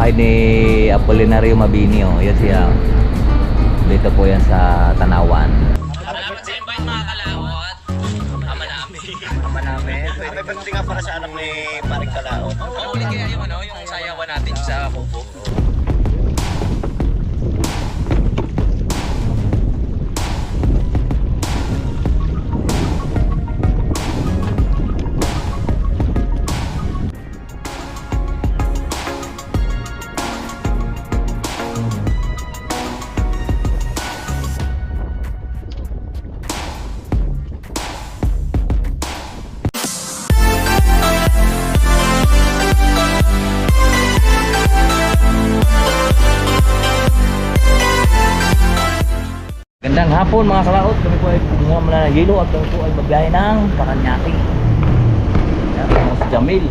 bahay ni Apolinario Mabini. Oh. Yan siya. Dito po yan sa Tanawan. Salamat sa invite mga kalawot. Ama namin. Ama namin. May birthday nga para sa anak ni Paring Kalaot. Paulit kaya yung ano, yung sayawan natin sa Kubo. Gandang hapon mga kalaot. Kami po ay kumuha mula ng yelo at kami po ay magbiyahe ng Paranaque. Yan, si Jamil.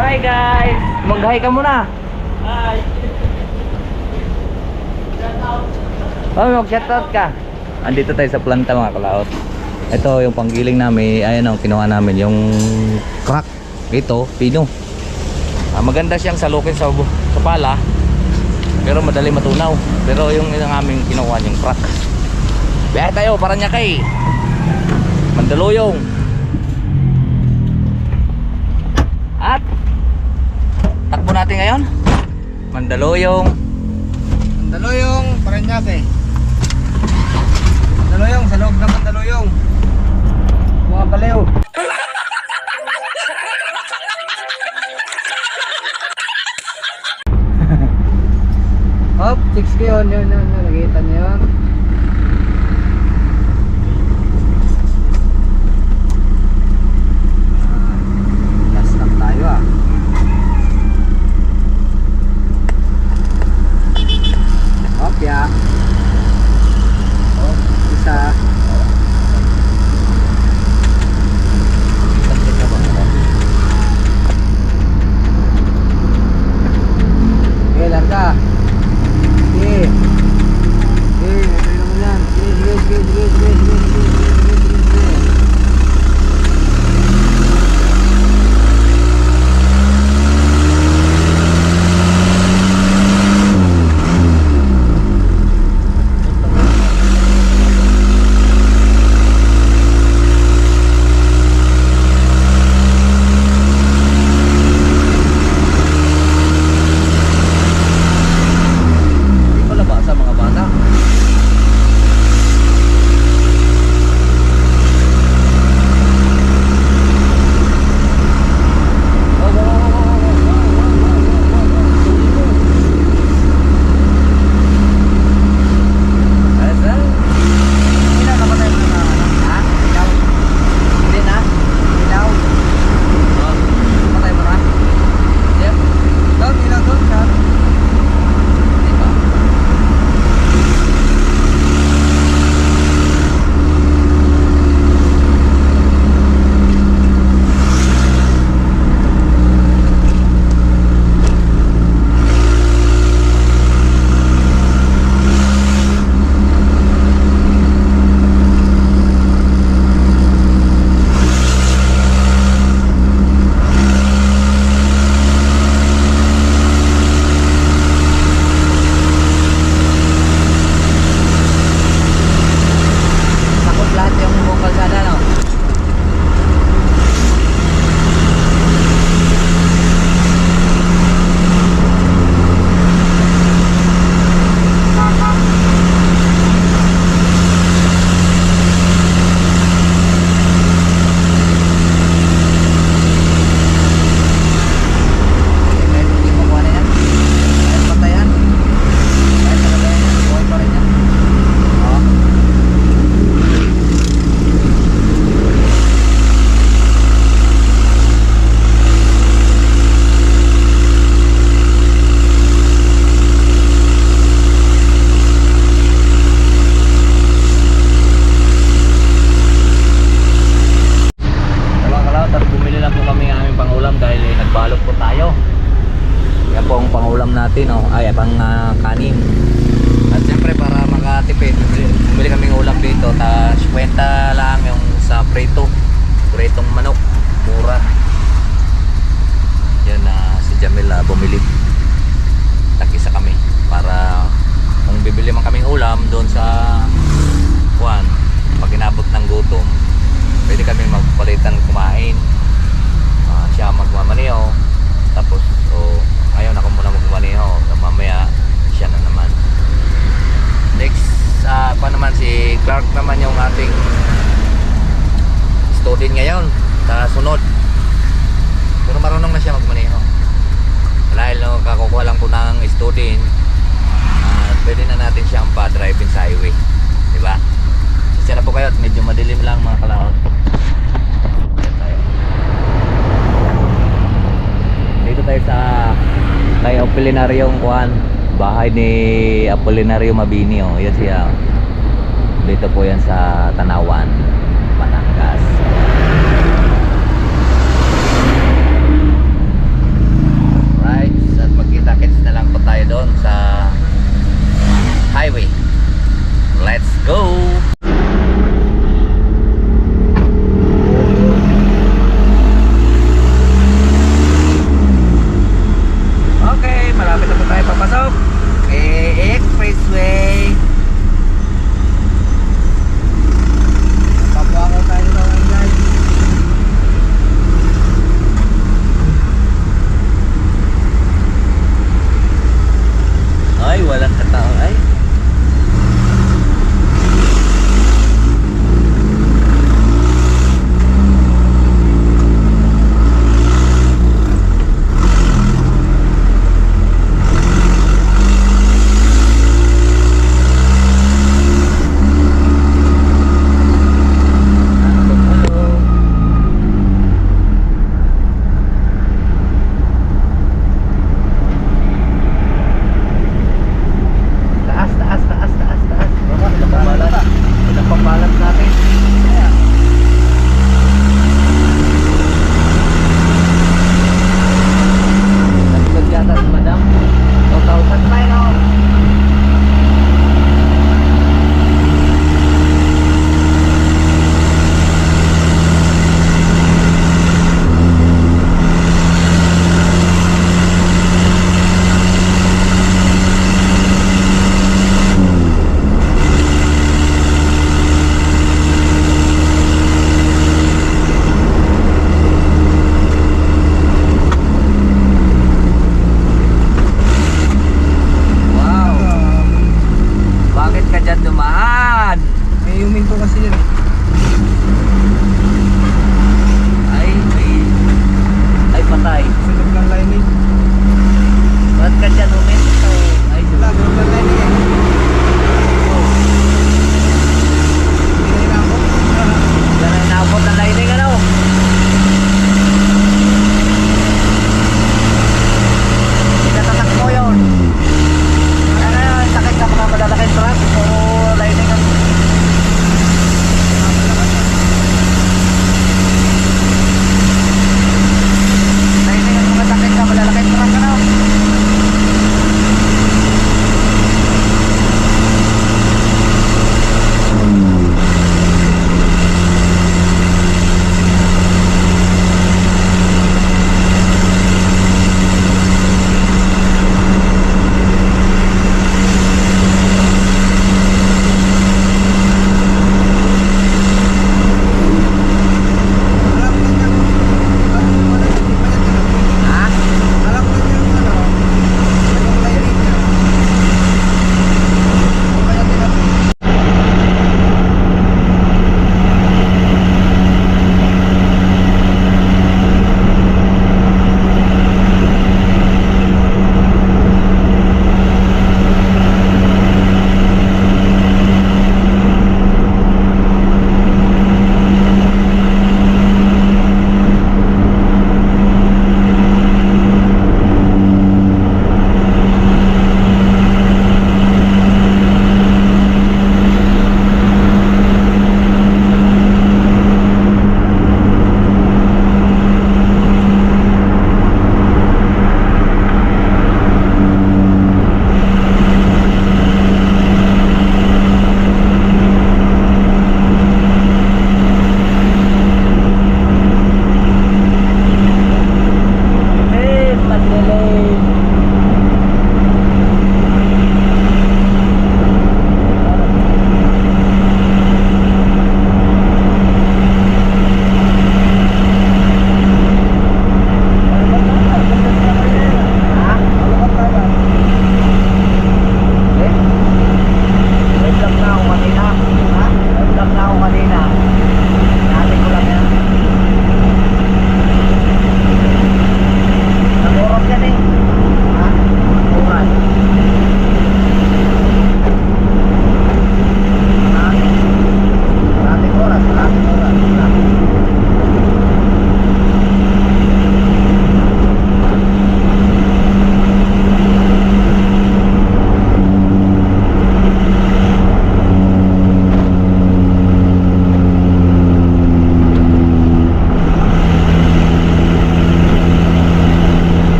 Hi guys! Mag-hi ka muna! Hi! Oh, mag-shoutout ka! Andito tayo sa planta mga kalaot. Ito yung panggiling namin. Ayan ang kinuha namin. Yung crack. Ito, pino. Maganda siyang salukin sa pala. Pero madali matunaw. Pero yung aming kinuha yung crack. Biyahe tayo, Paranaque. Mandaluyong. At takbo natin ngayon Mandaluyong. Mandaluyong, Paranaque. Mandaluyong, sa loob ng Mandaluyong. Mga baliw. Hop, 6K yun, nakikita niyo yun. Last lang tayo ah. Hop, ya. Hop, isa. Okay, larga. Okay. Okay, nagbalot po tayo. Yan po ang pangulam natin, oh. Ay, pang kanin. At siyempre para makatipid, bumili kaming ulam dito. Ta 50 lang yung sa pritong manok, mura. Yan na si Jamila bumili. Tag-isa kami para kung bibili man kaming ulam doon sa Juan, pag inabot ng gutom, pwede kami magpalitan kumain. Siya magmamaniho, tapos ngayon ako muna magmamaniho, mamaya siya na naman. Next pa naman si Clark naman yung ating student ngayon sa sunod, pero marunong na siya magmaniho dahil kakukuha lang po ng student. Pwede na natin siyang pa-driving sa highway, di ba? Sisya na po kayo at medyo madilim lang mga kalahot. Dito tayo sa kay Apolinaryong Juan, bahay ni Apolinario Mabini, oh. Yan siya. Dito po yan sa Tanawan, Batangas. Right, at magkita-kits na lang po tayo doon sa highway. Let's go! Okay, malapit na po tayo papasok. Expressway.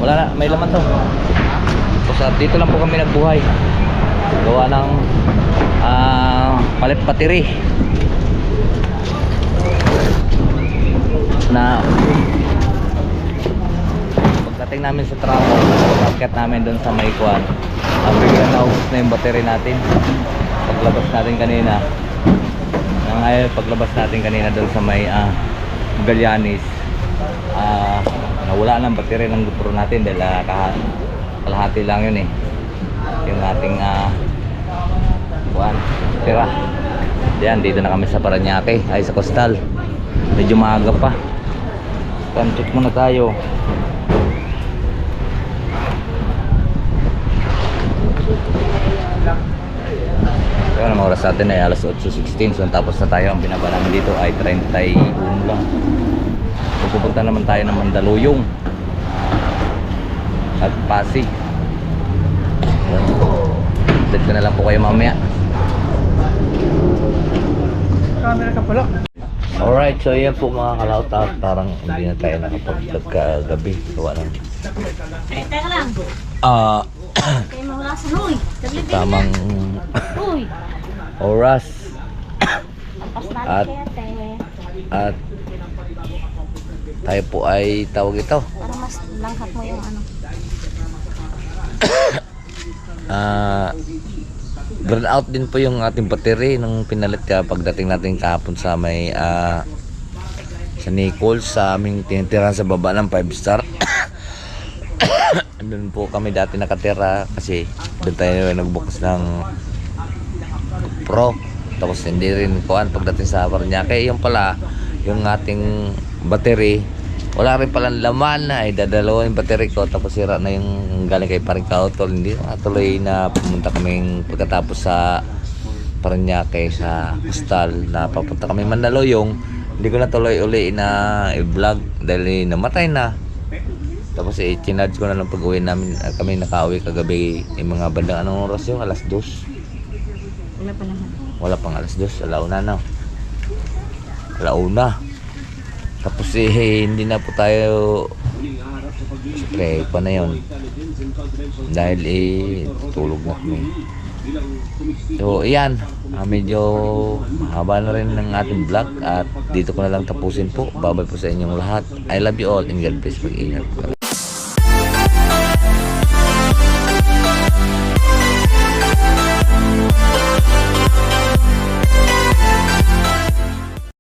Wala na, may laman to. Tapos dito lang po kami nagbuhay. Gawa ng palit patiri. Na pagdating namin sa trapo, pag-akit namin doon sa may kuwan, bigla naubos na yung battery natin. Paglabas natin kanina doon sa may Gallanes, nawala ng battery ng GoPro natin dahil kalahati lang yun yung ating kuwan, tira. Yan, dito na kami sa Paranaque, ay sa Coastal. Medyo maaga pa. Check muna tayo. Kaya ang oras natin ay alas 8:16. So tapos na tayo. Ang binaba namin dito ay 31 lang. Pupunta naman tayo ng Mandaluyong at Pasig. Update ko na lang po kayo mamaya. Camera ka pala. Alright, so yan po mga kalauta. Parang hindi na tayo nakapag-vlog kagabi. Gawa lang. Teka lang. Kayo mawala sa huy. Tamang Uy. oras. At At tayo po ay tawag ito. para mas langkat mo yung ano. Burn out din po yung ating battery nung pinalit ka pagdating natin kahapon sa may sa Nichols, sa aming tinitirahan sa baba ng 5 star. Doon po kami dati nakatira kasi doon tayo nagbukas ng Pro. Tapos hindi rin kuan pagdating sa Paranaque. Yung pala yung ating battery wala rin palang laman, ay dadalawa yung battery ko, tapos sira na yung galing kay paring Kautol. Hindi natuloy na pumunta kaming pagkatapos sa Paranaque sa Coastal na papunta kami Mandaluyong. Hindi ko natuloy uli na i-vlog dahil namatay na. Tapos i-charge ko na lang pag-uwi namin. Kami nakauwi kagabi yung mga bandang anong oras yung alas 2. Wala pa naman. Wala pang alas 2, alauna na. Alauna. Tapos hindi na po tayo siyempre pa na yun dahil tulog na kami. So ayan, medyo mahaba na rin ng ating vlog at dito ko na lang tapusin po. Babay po sa inyong lahat. I love you all and God bless. Mag-ingat.